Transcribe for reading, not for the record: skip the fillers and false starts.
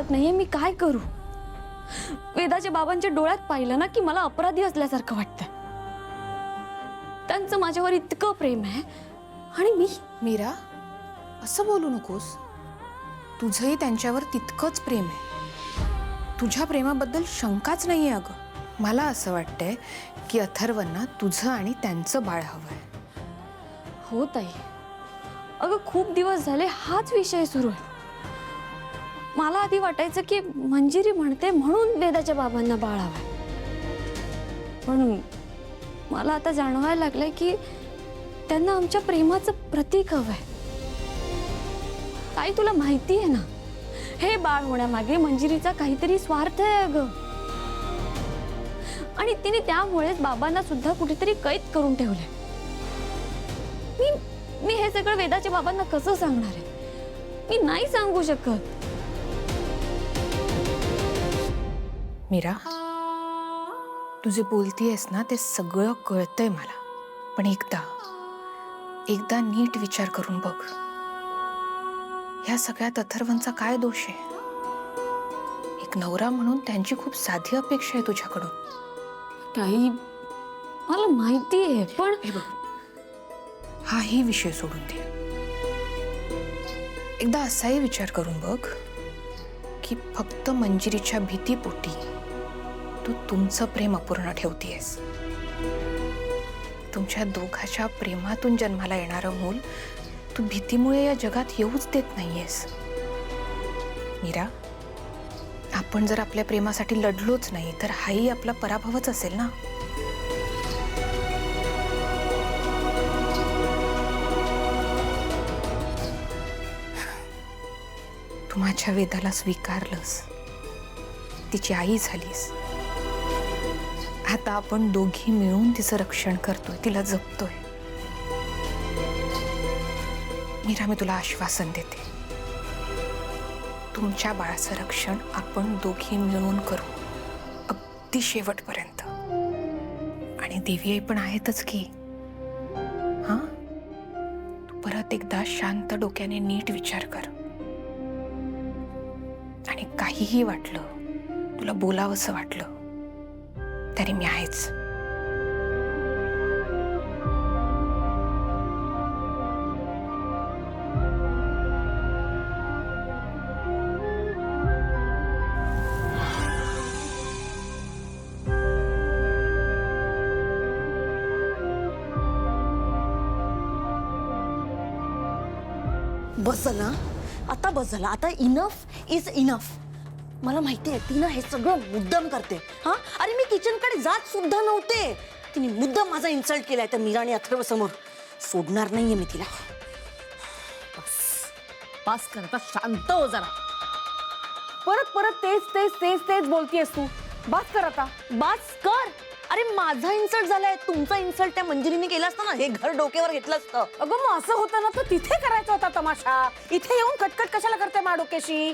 कळत नाहीये मी काय करू। वेदाच्या बाबांच्या डोळ्यात पाहिलं ना की मला अपराधी असल्यासारखं वाटतंय। त्यांचं माझ्यावर इतकं प्रेम आहे आणि मी। मीरा, असं बोलू नकोस। तुझंही त्यांच्यावर तितकंच प्रेम आहे। तुझ्या प्रेमाबद्दल शंकाच नाहीये अगं। मला असं वाटतंय की अथर्वंना तुझं आणि त्यांचं बाळ हवंय। हो ताई, अगं खूप दिवस झाले हाच विषय सुरू आहे। मला आधी वाटायचं की मंजिरी म्हणते म्हणून वेदाच्या बाबांना बाळ हवंय, पण मला आता जाणवायला लागलंय की त्यांना आमच्या प्रेमाचं प्रतीक हवंय। ताई तुला माहिती आहे ना, हे बाळ होण्यामागे मंजिरीचा काहीतरी स्वार्थ आहे अगं, आणि तिने त्यामुळेच बाबांना सुद्धा कुठेतरी कैद करून ठेवलंय। मी हे सगळं वेदाच्या बाबांना कसं सांगणार आहे? मी नाही सांगू शकत। मीरा, तू जे बोलतीयस ना ते सगळं कळतंय मला, पण एकदा नीट विचार करून बघ। ह्या सगळ्यात अथर्वंचा काय दोष आहे? एक नवरा म्हणून त्यांची खूप साधी अपेक्षा आहे तुझ्याकडून। काही मला माहिती आहे, पण हे बघ, हाही विषय सोडून दे। एकदा असाही विचार करून बघ की फक्त मंजिरीच्या भीतीपोटी तू तुमचं प्रेम अपूर्ण ठेवतीयस। तुमच्या दोघांच्या प्रेमातून जन्माला येणारं मूल तू भीतीमुळे या जगात येऊच देत नाहीयेस। मीरा, आपण जर आपल्या प्रेमासाठी लढलोच नाही तर हाही आपला पराभवच असेल ना। तू माझ्या वेदाला स्वीकारलंस, तिची आई झालीस। आता आपण दोघी मिळून तिचं रक्षण करतोय, तिला जपतोय। मीरा, मी तुला आश्वासन देते, तुमच्या बाळाचं रक्षण आपण दोघी मिळून करू, अगदी शेवटपर्यंत। आणि देवी आई पण आहेतच की। हा, तू परत एकदा शांत डोक्याने नीट विचार कर, आणि काहीही वाटलं, तुला बोलावंसं वाटलं तरी मी आहेच। बस झालं, आता बस झालं। आता इनफ इज इनफ। मला माहिती आहे तिनं हे सगळं मुद्दाम करते। हा, अरे मी किचनकडे जात सुद्धा नव्हते, तिने मुद्दाम माझा इन्सल्ट केलाय त्या मीरा आणि अथर्व समोर। सोडणार नाहीये मी तिला। बस बस कर, आता शांत हो जरा। परत परत तेच तेच तेच तेच बोलतीयस तू। बस कर आता, बस कर। अरे माझा इन्सल्ट झालाय, तुमचा इन्सल्ट त्या मंजिरीने केला असता ना, हे घर डोक्यावर घेतलं असतं। अगं मग असं होतं ना तर तिथे करायचा होता तमाशा। इथे येऊन कटकट कशाला करते मा डोक्याशी?